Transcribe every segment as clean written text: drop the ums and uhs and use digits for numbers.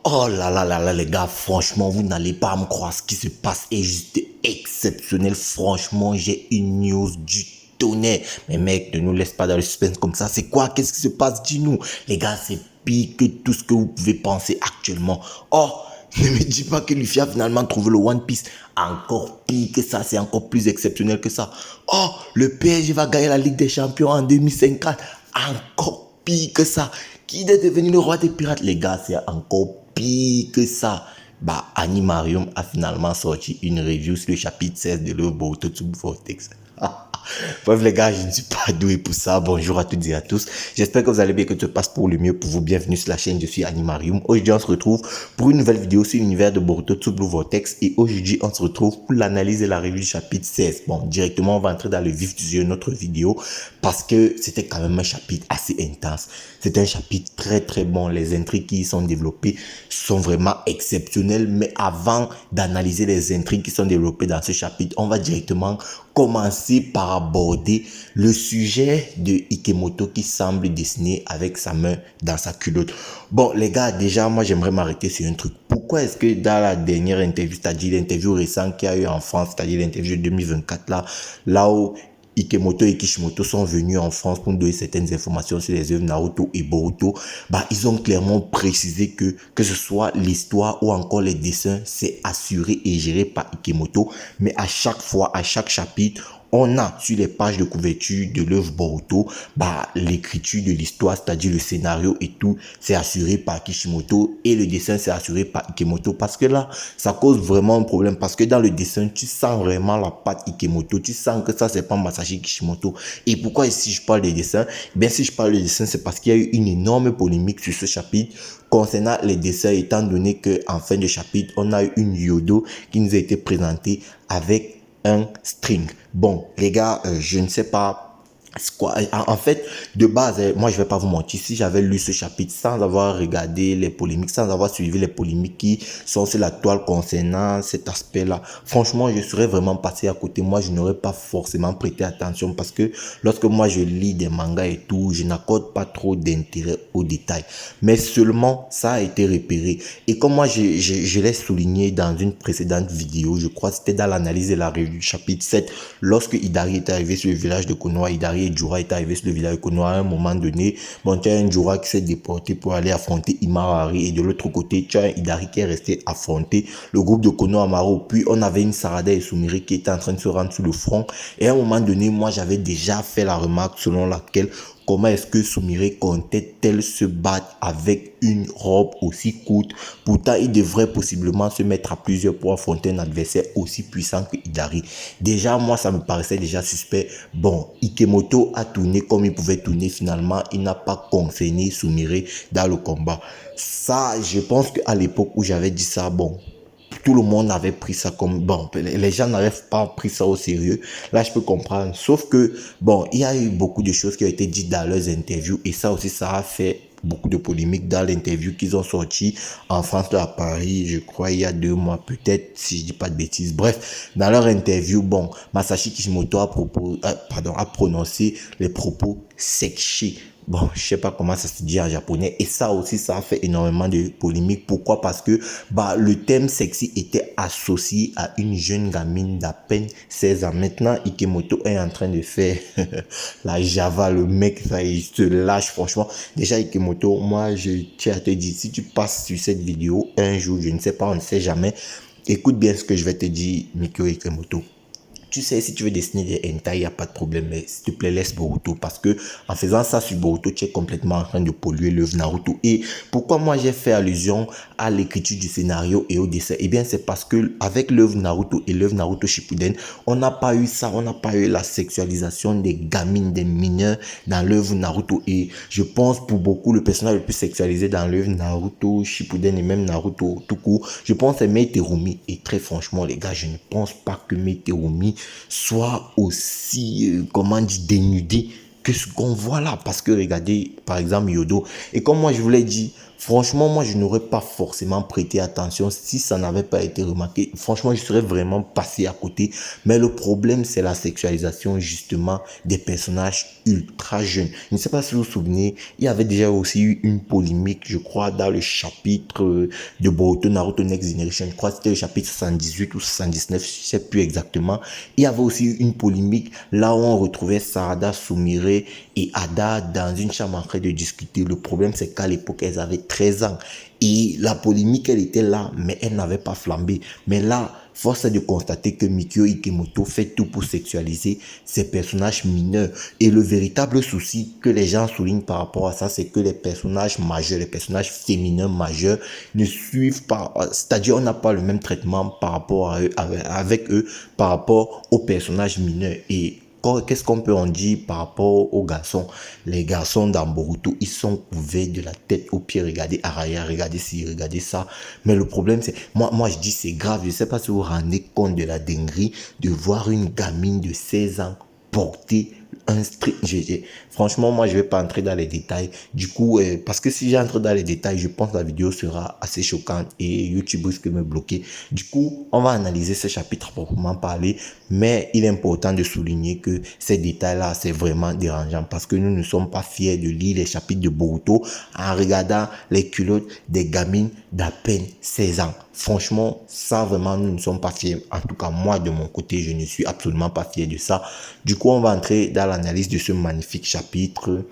Oh là, les gars, franchement, vous n'allez pas me croire, ce qui se passe est juste exceptionnel. Franchement, j'ai une news du tonnerre. Mais mec, ne nous laisse pas dans le suspense comme ça. C'est quoi? Qu'est-ce qui se passe? Dis-nous. Les gars, c'est pire que tout ce que vous pouvez penser actuellement. Oh, ne me dis pas que Luffy a finalement trouvé le One Piece. Encore pire que ça, c'est encore plus exceptionnel que ça. Oh, le PSG va gagner la Ligue des Champions en 2054. Encore pire que ça. Qui est devenu le roi des pirates? Les gars, c'est encore pire que ça. Bah, Animarium a finalement sorti une review sur le chapitre 16 de Love Boruto Tsubou Vortex. Bref les gars, je ne suis pas doué pour ça. Bonjour à toutes et à tous. J'espère que vous allez bien, que tout se passe pour le mieux pour vous. Bienvenue sur la chaîne, je suis Animarium. Aujourd'hui, on se retrouve pour une nouvelle vidéo sur l'univers de Boruto Tsubou Vortex. Et aujourd'hui, on se retrouve pour l'analyse et la revue du chapitre 16. Bon, directement, on va entrer dans le vif du sujet de notre vidéo parce que c'était quand même un chapitre assez intense. C'est un chapitre très bon. Les intrigues qui y sont développées sont vraiment exceptionnelles. Mais avant d'analyser les intrigues qui sont développées dans ce chapitre, on va directement commencer par aborder le sujet de Ikemoto qui semble dessiner avec sa main dans sa culotte. Bon les gars, déjà moi j'aimerais m'arrêter sur un truc. Pourquoi est-ce que dans la dernière interview, c'est-à-dire l'interview récente qu'il y a eu en France, c'est-à-dire l'interview de 2024 là où Ikemoto et Kishimoto sont venus en France pour nous donner certaines informations sur les œuvres Naruto et Boruto, bah ils ont clairement précisé que ce soit l'histoire ou encore les dessins, c'est assuré et géré par Ikemoto, mais à chaque fois, à chaque chapitre, on a sur les pages de couverture de l'œuvre Boruto, bah, l'écriture de l'histoire, c'est-à-dire le scénario et tout, c'est assuré par Kishimoto et le dessin, c'est assuré par Ikemoto. Parce que là, ça cause vraiment un problème parce que dans le dessin, tu sens vraiment la patte Ikemoto. Tu sens que ça, c'est pas Masashi Kishimoto. Et pourquoi ici je parle des dessins? Ben, si je parle des dessins, c'est parce qu'il y a eu une énorme polémique sur ce chapitre concernant les dessins, étant donné que en fin de chapitre, on a eu une Yodo qui nous a été présentée avec un string. Bon, les gars, je ne sais pas quoi. En fait, de base, moi, je vais pas vous mentir. Si j'avais lu ce chapitre sans avoir regardé les polémiques, sans avoir suivi les polémiques qui sont sur la toile concernant cet aspect-là, franchement, je serais vraiment passé à côté. Moi, je n'aurais pas forcément prêté attention parce que lorsque moi, je lis des mangas et tout, je n'accorde pas trop d'intérêt aux détails. Mais seulement, ça a été repéré. Et comme moi, je l'ai souligné dans une précédente vidéo, je crois que c'était dans l'analyse de la revue du chapitre 7, lorsque Hidari est arrivé sur le village de Konoha, Hidari et Jura est arrivé sur le village de Konoha à un moment donné. Bon, tu as un Jura qui s'est déporté pour aller affronter Imahari et de l'autre côté, tu as un Hidari qui est resté affronter le groupe de Konohamaru. Puis, on avait une Sarada et Sumire qui étaient en train de se rendre sur le front. Et à un moment donné, moi, j'avais déjà fait la remarque selon laquelle comment est-ce que Sumire comptait-elle se battre avec une robe aussi courte? Pourtant, il devrait possiblement se mettre à plusieurs pour affronter un adversaire aussi puissant que Hidari. Déjà, moi, ça me paraissait déjà suspect. Bon, Ikemoto a tourné comme il pouvait tourner. Finalement, il n'a pas concerné Sumire dans le combat. Ça, je pense qu'à l'époque où j'avais dit ça, bon, tout le monde avait pris ça comme bon, les gens n'avaient pas pris ça au sérieux. Là, je peux comprendre. Sauf que bon, il y a eu beaucoup de choses qui ont été dites dans leurs interviews et ça aussi, ça a fait beaucoup de polémiques dans l'interview qu'ils ont sorti en France à Paris, je crois il y a 2 mois peut-être, si je dis pas de bêtises. Bref, dans leur interview, bon, Masashi Kishimoto a prononcé les propos sexy. Bon, je sais pas comment ça se dit en japonais. Et ça aussi, ça a fait énormément de polémiques. Pourquoi? Parce que bah, le thème sexy était associé à une jeune gamine d'à peine 16 ans. Maintenant, Ikemoto est en train de faire la Java. Le mec, ça, il se lâche franchement. Déjà, Ikemoto, moi, je tiens à te dire, si tu passes sur cette vidéo un jour, je ne sais pas, on ne sait jamais. Écoute bien ce que je vais te dire, Mikio Ikemoto. Tu sais, si tu veux dessiner des hentai, il n'y a pas de problème, mais s'il te plaît, laisse Boruto. Parce que en faisant ça sur Boruto, tu es complètement en train de polluer l'œuvre Naruto. Et pourquoi moi j'ai fait allusion à l'écriture du scénario et au dessin? Eh bien, c'est parce que avec l'œuvre Naruto et l'œuvre Naruto Shippuden, on n'a pas eu ça, on n'a pas eu la sexualisation des gamines, des mineurs dans l'œuvre Naruto. Et je pense pour beaucoup, le personnage le plus sexualisé dans l'œuvre Naruto Shippuden et même Naruto tout court, je pense c'est Mei Terumi. Et très franchement, les gars, je ne pense pas que Mei Terumi soit aussi, comment dire, dénudé que ce qu'on voit là. Parce que regardez, par exemple, Yodo. Et comme moi, je vous l'ai dit, Franchement, moi, je n'aurais pas forcément prêté attention si ça n'avait pas été remarqué. Franchement, je serais vraiment passé à côté. Mais le problème, c'est la sexualisation, justement, des personnages ultra jeunes. Je ne sais pas si vous vous souvenez, il y avait déjà aussi eu une polémique, je crois, dans le chapitre de Boruto Naruto Next Generation. Je crois que c'était le chapitre 78 ou 79, je ne sais plus exactement. Il y avait aussi eu une polémique là où on retrouvait Sarada, Sumire et Ada dans une chambre en train de discuter. Le problème, c'est qu'à l'époque, elles avaient 13 ans. Et la polémique, elle était là, mais elle n'avait pas flambé. Mais là, force est de constater que Mikio Ikemoto fait tout pour sexualiser ces personnages mineurs. Et le véritable souci que les gens soulignent par rapport à ça, c'est que les personnages majeurs, les personnages féminins majeurs ne suivent pas. C'est-à-dire, on n'a pas le même traitement par rapport à eux, avec eux, par rapport aux personnages mineurs. Et qu'est-ce qu'on peut en dire par rapport aux garçons? Les garçons dans Boruto, ils sont couverts de la tête aux pieds. Regardez Araya, regardez ci, regardez ça. Mais le problème, c'est, moi je dis c'est grave. Je ne sais pas si vous vous rendez compte de la dinguerie de voir une gamine de 16 ans porter un strict. Franchement, moi, je vais pas entrer dans les détails. Du coup, parce que si j'entre dans les détails, je pense que la vidéo sera assez choquante et YouTube risque de me bloquer. Du coup, on va analyser ce chapitre proprement parler, mais il est important de souligner que ces détails-là, c'est vraiment dérangeant parce que nous ne sommes pas fiers de lire les chapitres de Boruto en regardant les culottes des gamines d'à peine 16 ans. Franchement, ça vraiment, nous ne sommes pas fiers. En tout cas, moi, de mon côté, je ne suis absolument pas fier de ça. Du coup, on va entrer dans l'analyse de ce magnifique chapitre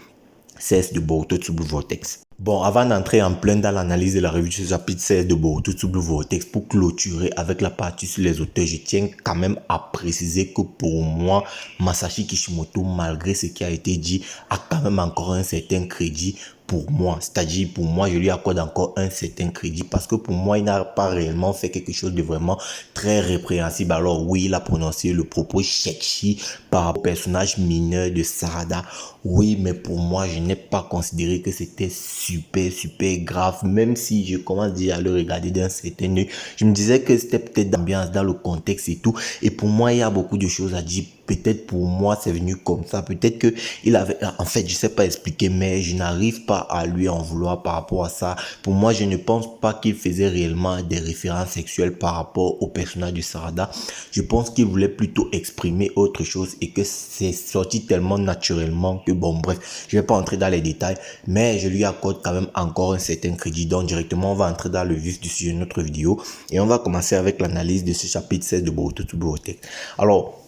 16 de Boruto Tsublu Vortex. Bon, avant d'entrer en plein dans l'analyse de la revue de ce chapitre 16 de Boruto Tsublu Vortex, pour clôturer avec la partie sur les auteurs, je tiens quand même à préciser que pour moi, Masashi Kishimoto, malgré ce qui a été dit, a quand même encore un certain crédit pour moi. C'est-à-dire, pour moi, je lui accorde encore un certain crédit parce que pour moi, il n'a pas réellement fait quelque chose de vraiment très répréhensible. Alors oui, il a prononcé le propos sexy par rapport au personnage mineur de Sarada. Oui, mais pour moi, je n'ai pas considéré que c'était super grave. Même si je commence déjà à le regarder d'un certain œil, je me disais que c'était peut-être d'ambiance dans le contexte et tout. Et pour moi, il y a beaucoup de choses à dire. Peut-être pour moi, c'est venu comme ça. Peut-être que il avait, en fait, je sais pas expliquer, mais je n'arrive pas à lui en vouloir par rapport à ça. Pour moi, je ne pense pas qu'il faisait réellement des références sexuelles par rapport au personnage de Sarada. Je pense qu'il voulait plutôt exprimer autre chose et que c'est sorti tellement naturellement que bon, bref, je vais pas entrer dans les détails, mais je lui accorde quand même encore un certain crédit. Donc, directement, on va entrer dans le vif du sujet de notre vidéo et on va commencer avec l'analyse de ce chapitre 16 de Boruto Tsublu Vortex. Alors,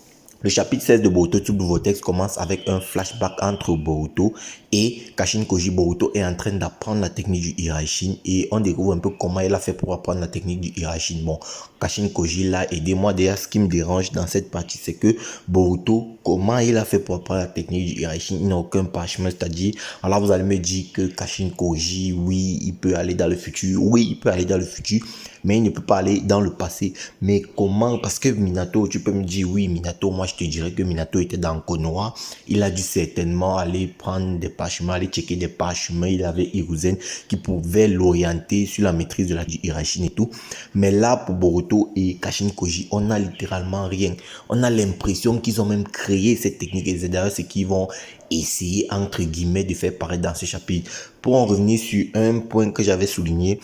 le chapitre 16 de Boruto Tsublu Vortex commence avec un flashback entre Boruto et Kashin Koji. Boruto est en train d'apprendre la technique du Hiraishin et on découvre un peu comment il a fait pour apprendre la technique du Hiraishin. Bon, Kashin Koji l'a aidé. Moi, d'ailleurs, ce qui me dérange dans cette partie, c'est que Boruto, comment il a fait pour apprendre la technique du Hiraishin? Il n'a aucun parchemin, c'est-à-dire, alors vous allez me dire que Kashin Koji, oui, il peut aller dans le futur. Oui, il peut aller dans le futur, mais il ne peut pas aller dans le passé. Mais comment? Parce que Minato, tu peux me dire, oui, Minato, moi je te dirais que Minato était dans Konoha. Il a dû certainement aller prendre des parchemins, aller checker des parchemins. Il avait Hiruzen qui pouvait l'orienter sur la maîtrise de la Hiraishin et tout. Mais là, pour Boruto et Kashin Koji, on n'a littéralement rien. On a l'impression qu'ils ont même créé cette technique. Et c'est d'ailleurs ce qu'ils vont essayer, entre guillemets, de faire paraître dans ce chapitre. Pour en revenir sur un point que j'avais souligné,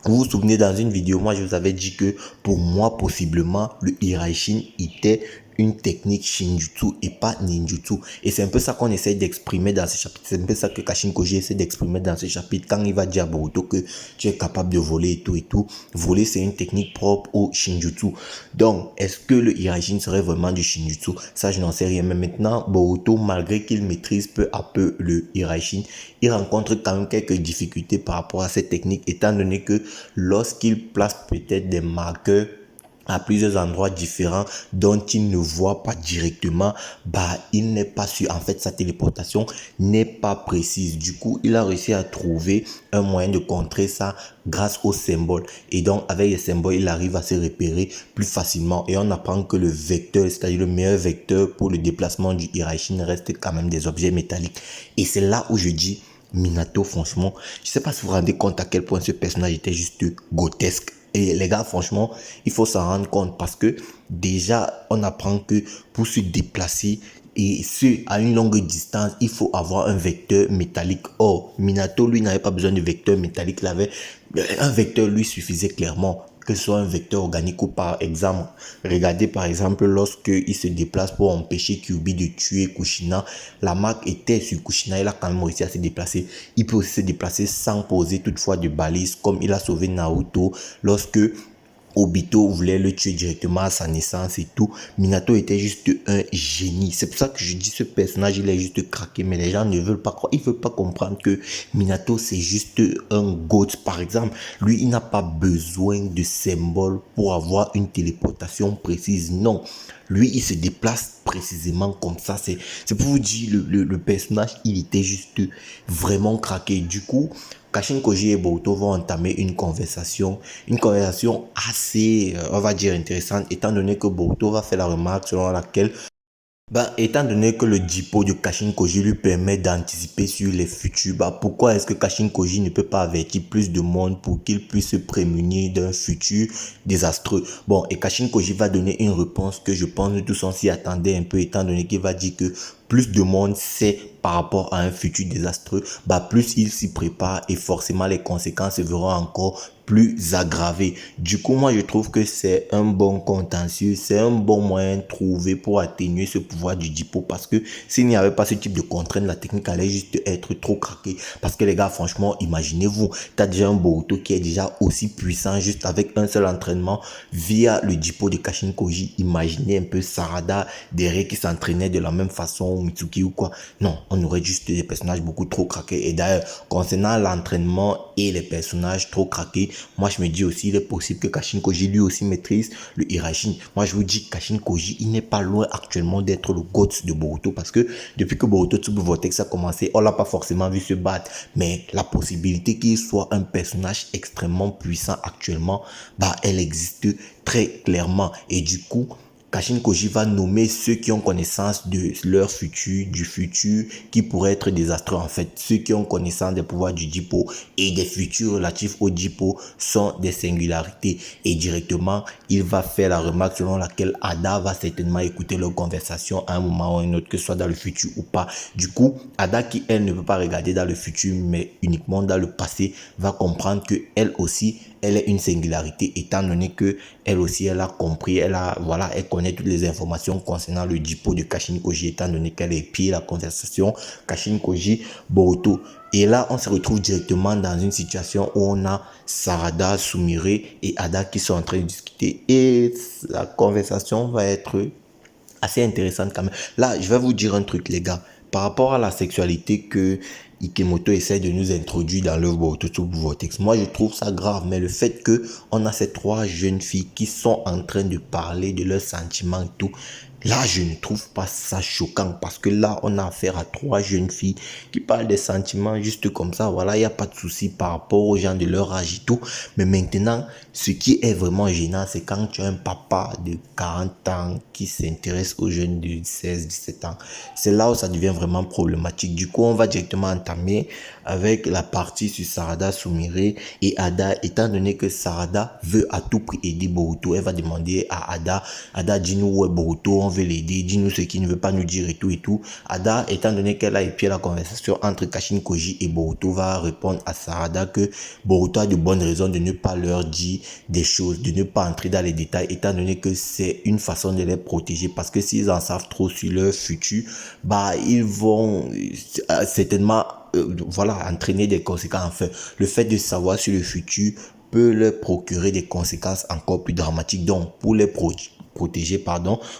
vous vous souvenez, dans une vidéo, moi je vous avais dit que pour moi, possiblement, le Hiraishin était une technique Shinjutsu et pas Ninjutsu. Et c'est un peu ça qu'on essaie d'exprimer dans ce chapitre. C'est un peu ça que Kashin Koji essaie d'exprimer dans ce chapitre. Quand il va dire à Boruto que tu es capable de voler et tout et tout. Voler, c'est une technique propre au Shinjutsu. Donc, est-ce que le Hiraishin serait vraiment du Shinjutsu? Ça, je n'en sais rien. Mais maintenant, Boruto, malgré qu'il maîtrise peu à peu le Hiraishin, il rencontre quand même quelques difficultés par rapport à cette technique, étant donné que lorsqu'il place peut-être des marqueurs à plusieurs endroits différents dont il ne voit pas directement, bah il n'est pas sûr. En fait, sa téléportation n'est pas précise. Du coup, il a réussi à trouver un moyen de contrer ça grâce aux symboles. Et donc, avec les symboles, il arrive à se repérer plus facilement. Et on apprend que le vecteur, c'est-à-dire le meilleur vecteur pour le déplacement du Hiraishin, reste quand même des objets métalliques. Et c'est là où je dis, Minato, franchement, je sais pas si vous vous rendez compte à quel point ce personnage était juste grotesque. Et les gars, franchement, il faut s'en rendre compte parce que déjà, on apprend que pour se déplacer, et ce, à une longue distance, il faut avoir un vecteur métallique. Or, Minato, lui, n'avait pas besoin de vecteur métallique. Il avait un vecteur, lui, suffisait clairement, que ce soit un vecteur organique ou par exemple. Regardez par exemple lorsqu'il se déplace pour empêcher Kyuubi de tuer Kushina, la marque était sur Kushina, il a quand même réussi à se déplacer. Il peut aussi se déplacer sans poser toutefois de balise, comme il a sauvé Naruto lorsque Obito voulait le tuer directement à sa naissance et tout. Minato était juste un génie. C'est pour ça que je dis ce personnage, il est juste craqué. Mais les gens ne veulent pas croire. Ils ne veulent pas comprendre que Minato, c'est juste un GOAT. Par exemple, lui, il n'a pas besoin de symboles pour avoir une téléportation précise. Non. Lui, il se déplace précisément comme ça. C'est pour vous dire, le personnage, il était juste vraiment craqué. Du coup, Kashin Koji et Boruto vont entamer une conversation assez, on va dire, intéressante, étant donné que Boruto va faire la remarque selon laquelle étant donné que le dipôt de Kashin Koji lui permet d'anticiper sur les futurs, pourquoi est-ce que Kashin Koji ne peut pas avertir plus de monde pour qu'il puisse se prémunir d'un futur désastreux? Bon, et Kashin Koji va donner une réponse que je pense que tous on s'y attendait un peu, étant donné qu'il va dire que plus de monde sait par rapport à un futur désastreux, plus il s'y prépare et forcément les conséquences se verront encore plus aggravées. Du coup, moi je trouve que c'est un bon contentieux, c'est un bon moyen trouvé pour atténuer ce pouvoir du dipôt, parce que s'il n'y avait pas ce type de contrainte, la technique allait juste être trop craquée. Parce que les gars, franchement, imaginez-vous, t'as déjà un Boruto qui est déjà aussi puissant juste avec un seul entraînement via le dipôt de Kashin Koji. Imaginez un peu Sarada derrière qui s'entraînait de la même façon, Mitsuki ou quoi. Non, on aurait juste des personnages beaucoup trop craqués. Et d'ailleurs, concernant l'entraînement et les personnages trop craqués, moi je me dis aussi, il est possible que Kashin Koji lui aussi maîtrise le Hiraishin. Moi je vous dis, Kashin Koji, il n'est pas loin actuellement d'être le GOAT de Boruto, parce que depuis que Boruto Tsubu Vortex a commencé, on l'a pas forcément vu se battre, mais la possibilité qu'il soit un personnage extrêmement puissant actuellement, elle existe très clairement. Et du coup, Kashin Koji va nommer ceux qui ont connaissance de leur futur, du futur qui pourrait être désastreux en fait. Ceux qui ont connaissance des pouvoirs du Dippo et des futurs relatifs au Dippo sont des singularités. Et directement, il va faire la remarque selon laquelle Ada va certainement écouter leur conversation à un moment ou à un autre, que ce soit dans le futur ou pas. Du coup, Ada qui, elle, ne peut pas regarder dans le futur, mais uniquement dans le passé, va comprendre que elle aussi, elle est une singularité, étant donné que elle aussi, elle a compris, elle connaît toutes les informations concernant le dipôt de Kashin Koji, étant donné qu'elle a épié la conversation Kashin Koji Boruto. Et là, on se retrouve directement dans une situation où on a Sarada, Sumire et Ada qui sont en train de discuter, et la conversation va être assez intéressante quand même. Là, je vais vous dire un truc, les gars. Par rapport à la sexualité que Ikemoto essaie de nous introduire dans l'œuvre Boruto Tsubu Vortex, moi je trouve ça grave, mais le fait que on a ces trois jeunes filles qui sont en train de parler de leurs sentiments et tout, là je ne trouve pas ça choquant, parce que là on a affaire à trois jeunes filles qui parlent des sentiments juste comme ça, voilà, il n'y a pas de souci par rapport aux gens de leur âge et tout. Mais maintenant, ce qui est vraiment gênant, c'est quand tu as un papa de 40 ans qui s'intéresse aux jeunes de 16, 17 ans. C'est là où ça devient vraiment problématique. Du coup, on va directement entamer avec la partie sur Sarada, Sumire et Ada, étant donné que Sarada veut à tout prix aider Boruto. Elle va demander à Ada, dis-nous où est Boruto, on veut l'aider, dis-nous ce qu'il ne veut pas nous dire et tout et tout. Ada, étant donné qu'elle a épié la conversation entre Kashin Koji et Boruto, va répondre à Sarada que Boruto a de bonnes raisons de ne pas leur dire des choses, de ne pas entrer dans les détails, étant donné que c'est une façon de les protéger, parce que s'ils en savent trop sur leur futur, ils vont certainement entraîner des conséquences. Enfin, le fait de savoir sur le futur peut leur procurer des conséquences encore plus dramatiques. Donc, pour les protéger,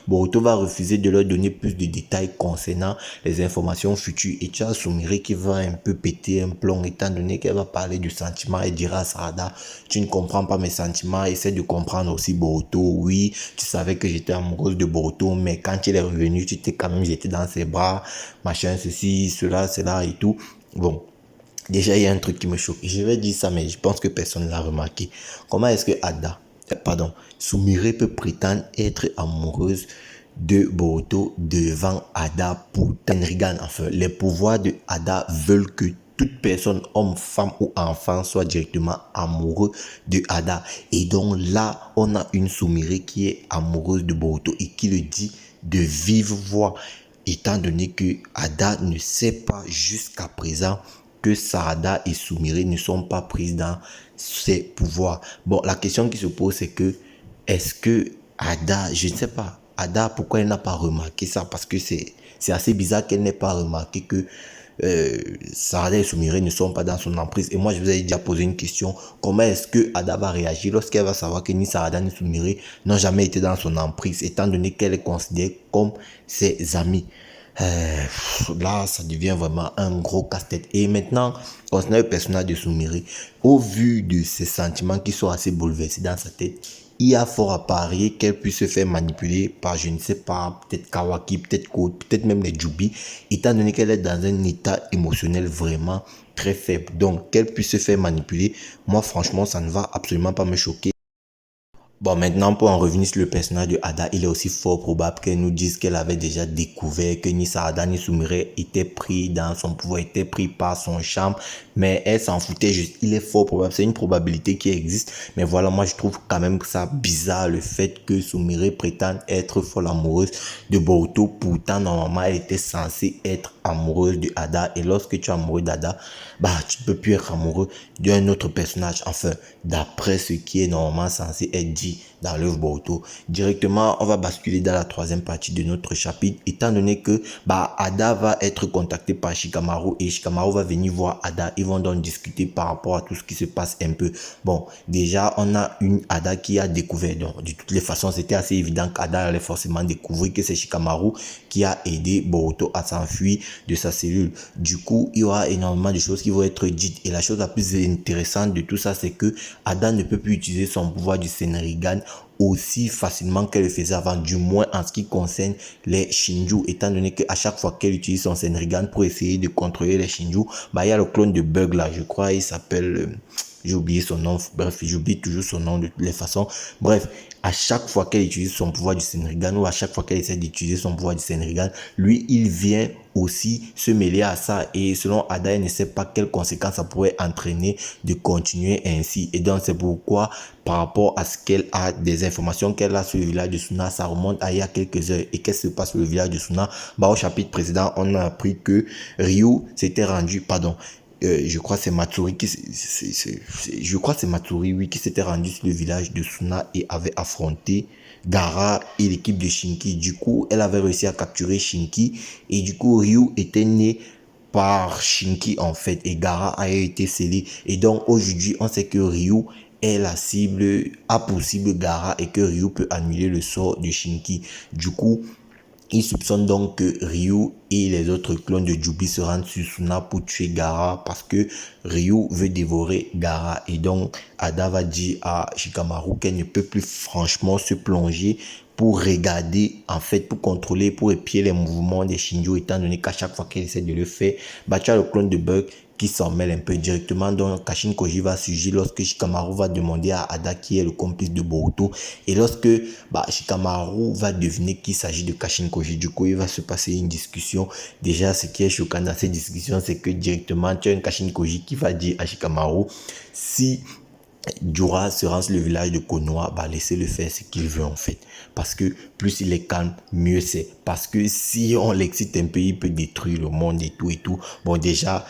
Boruto va refuser de leur donner plus de détails concernant les informations futures. Et tu as Sumire qui va un peu péter un plomb, étant donné qu'elle va parler du sentiment et dira à Sarada, tu ne comprends pas mes sentiments, essaie de comprendre aussi Boruto. Oui, tu savais que j'étais amoureuse de Boruto, mais quand il est revenu, tu t'es quand même jeté dans ses bras, machin, ceci, cela, et tout. Bon. Déjà, il y a un truc qui me choque. Je vais dire ça, mais je pense que personne ne l'a remarqué. Comment est-ce que Sumire peut prétendre être amoureuse de Boruto devant Ada pour Tenrigan? Enfin, les pouvoirs de Ada veulent que toute personne, homme, femme ou enfant, soit directement amoureux de Ada. Et donc là, on a une Sumire qui est amoureuse de Boruto et qui le dit de vive voix. étant donné que Ada ne sait pas jusqu'à présent que Sarada et Soumiré ne sont pas prises dans ses pouvoirs. Bon, la question qui se pose, c'est que est-ce que Ada, je ne sais pas, Ada, pourquoi elle n'a pas remarqué ça? Parce que c'est assez bizarre qu'elle n'ait pas remarqué que Sarada et Soumiré ne sont pas dans son emprise. Et moi, je vous ai déjà posé une question. Comment est-ce que Ada va réagir lorsqu'elle va savoir que ni Sarada ni Soumiré n'ont jamais été dans son emprise, étant donné qu'elle est considérée comme ses amis? Là, ça devient vraiment un gros casse-tête. Et maintenant, concernant le personnage de Soumiré, au vu de ses sentiments qui sont assez bouleversés dans sa tête, il y a fort à parier qu'elle puisse se faire manipuler par, je ne sais pas, peut-être Kawaki, peut-être Code, peut-être même les Jubi, étant donné qu'elle est dans un état émotionnel vraiment très faible. Donc, qu'elle puisse se faire manipuler, moi, franchement, ça ne va absolument pas me choquer. Bon, maintenant, pour en revenir sur le personnage de Ada, il est aussi fort probable qu'elle nous dise qu'elle avait déjà découvert que ni Sarada ni Soumiré étaient pris dans son pouvoir, étaient pris par son charme, mais elle s'en foutait juste. Il est fort probable, c'est une probabilité qui existe, mais voilà, moi je trouve quand même ça bizarre le fait que Soumiré prétende être folle amoureuse de Boruto, pourtant normalement elle était censée être amoureuse de Ada, et lorsque tu es amoureux d'Ada, bah tu ne peux plus être amoureux d'un autre personnage, enfin, d'après ce qui est normalement censé être dit dans l'œuvre Boruto. Directement, on va basculer dans la troisième partie de notre chapitre, étant donné que Ada va être contactée par Shikamaru et Shikamaru va venir voir Ada. Ils vont donc discuter par rapport à tout ce qui se passe un peu. Bon, déjà, on a une Ada qui a découvert. Donc, de toutes les façons, c'était assez évident qu'Ada allait forcément découvrir que c'est Shikamaru qui a aidé Boruto à s'enfuir de sa cellule. Du coup, il y aura énormément de choses qui vont être dites. Et la chose la plus intéressante de tout ça, c'est que Ada ne peut plus utiliser son pouvoir du Senrigan aussi facilement qu'elle le faisait avant, du moins en ce qui concerne les Shinju, étant donné qu'à chaque fois qu'elle utilise son Senrigan pour essayer de contrôler les Shinju, il y a le clone de Bug là, je crois, il s'appelle... j'ai oublié son nom, bref, j'oublie toujours son nom de toutes les façons. Bref, à chaque fois qu'elle utilise son pouvoir du Senrigan ou à chaque fois qu'elle essaie d'utiliser son pouvoir du Senrigan, lui, il vient aussi se mêler à ça. Et selon Ada, elle ne sait pas quelles conséquences ça pourrait entraîner de continuer ainsi. Et donc, c'est pourquoi, par rapport à ce qu'elle a, des informations qu'elle a sur le village de Suna, ça remonte à il y a quelques heures. Et qu'est-ce qui se passe sur le village de Suna? Au chapitre précédent, on a appris que Ryu s'était rendu, pardon, je crois que c'est Matsuri je crois que c'est Matsuri, oui, qui s'était rendu sur le village de Suna et avait affronté Gaara et l'équipe de Shinki. Du coup, elle avait réussi à capturer Shinki et du coup, Ryu était né par Shinki en fait et Gaara a été scellé. Et donc aujourd'hui, on sait que Ryu est la cible, a possible Gaara et que Ryu peut annuler le sort de Shinki. Du coup, il soupçonne donc que Ryu et les autres clones de Jubi se rendent sur Suna pour tuer Gaara parce que Ryu veut dévorer Gaara. Et donc, Ada va dire à Shikamaru qu'elle ne peut plus franchement se plonger pour regarder, en fait, pour contrôler, pour épier les mouvements des Shinju, étant donné qu'à chaque fois qu'elle essaie de le faire, tu as le clone de Bug qui s'en mêle un peu directement. Donc, Kashin Koji va surgir lorsque Shikamaru va demander à Ada qui est le complice de Boruto. Et lorsque Shikamaru va deviner qu'il s'agit de Kashin Koji, du coup, il va se passer une discussion. Déjà, ce qui est choquant dans cette discussion, c'est que directement, tu as un Kashin Koji qui va dire à Shikamaru si Jura se rend sur le village de Konoha, laissez-le faire ce qu'il veut en fait. Parce que plus il est calme, mieux c'est. Parce que si on l'excite un peu, il peut détruire le monde et tout et tout. Bon déjà,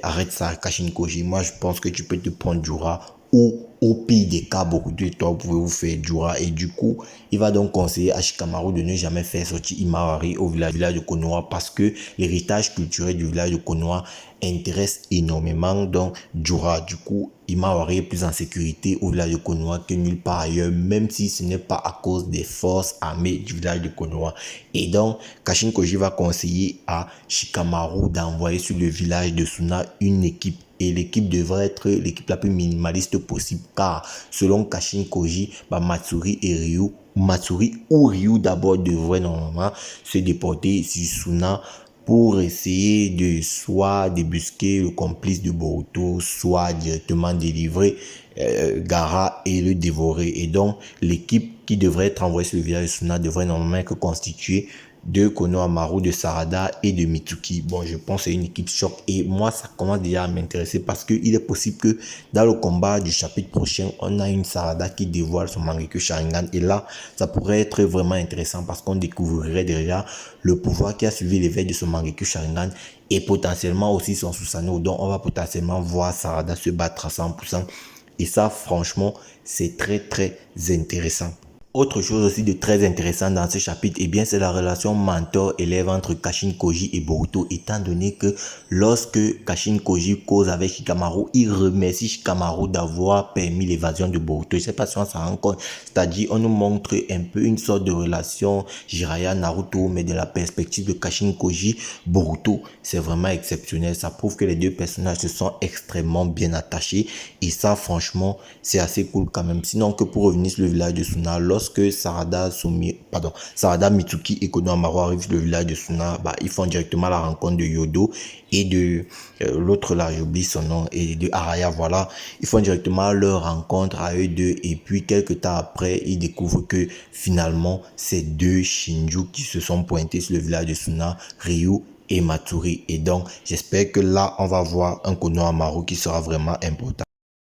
arrête ça, Kashin Koji. Moi je pense que tu peux te prendre Jura ou au pire des cas, beaucoup de toi, vous pouvez vous faire Jura. Et du coup, il va donc conseiller à Shikamaru de ne jamais faire sortir Imawari au village de Konoha parce que l'héritage culturel du village de Konoha intéresse énormément donc Jura. Du coup, Imawari est plus en sécurité au village de Konoha que nulle part ailleurs, même si ce n'est pas à cause des forces armées du village de Konoha. Et donc, Kashin Koji va conseiller à Shikamaru d'envoyer sur le village de Suna une équipe. Et l'équipe devrait être l'équipe la plus minimaliste possible car selon Kashin Koji, Matsuri et Ryu, Matsuri ou Ryu d'abord devraient normalement se déporter sur Suna pour essayer de soit débusquer le complice de Boruto, soit directement délivrer Gaara et le dévorer. Et donc, l'équipe qui devrait être envoyée sur le village de Suna devrait normalement être constituée de Konohamaru, de Sarada et de Mitsuki. Bon, je pense que c'est une équipe choc et moi, ça commence déjà à m'intéresser parce qu'il est possible que dans le combat du chapitre prochain, on a une Sarada qui dévoile son Mangekyou Sharingan et là, ça pourrait être vraiment intéressant parce qu'on découvrirait déjà le pouvoir qui a suivi l'éveil de son Mangekyou Sharingan et potentiellement aussi son Susanoo. Donc, on va potentiellement voir Sarada se battre à 100%. Et ça, franchement, c'est très, très intéressant. Autre chose aussi de très intéressant dans ce chapitre, eh bien, c'est la relation mentor-élève entre Kashin Koji et Boruto, étant donné que lorsque Kashin Koji cause avec Shikamaru, il remercie Shikamaru d'avoir permis l'évasion de Boruto. Je sais pas si on s'en rend compte, c'est-à-dire on nous montre un peu une sorte de relation Jiraiya-Naruto, mais de la perspective de Kashin Koji, Boruto, c'est vraiment exceptionnel. Ça prouve que les deux personnages se sont extrêmement bien attachés et ça, franchement, c'est assez cool quand même. Sinon, que pour revenir sur le village de Suna, lorsque Sarada, Mitsuki et Konohamaru arrivent sur le village de Suna, ils font directement la rencontre de Yodo et de l'autre là, j'oublie son nom, et de Araya, voilà. Ils font directement leur rencontre à eux deux et puis quelques temps après, ils découvrent que finalement, c'est deux Shinju qui se sont pointés sur le village de Suna, Ryu et Matsuri. Et donc, j'espère que là, on va voir un Konohamaru qui sera vraiment important.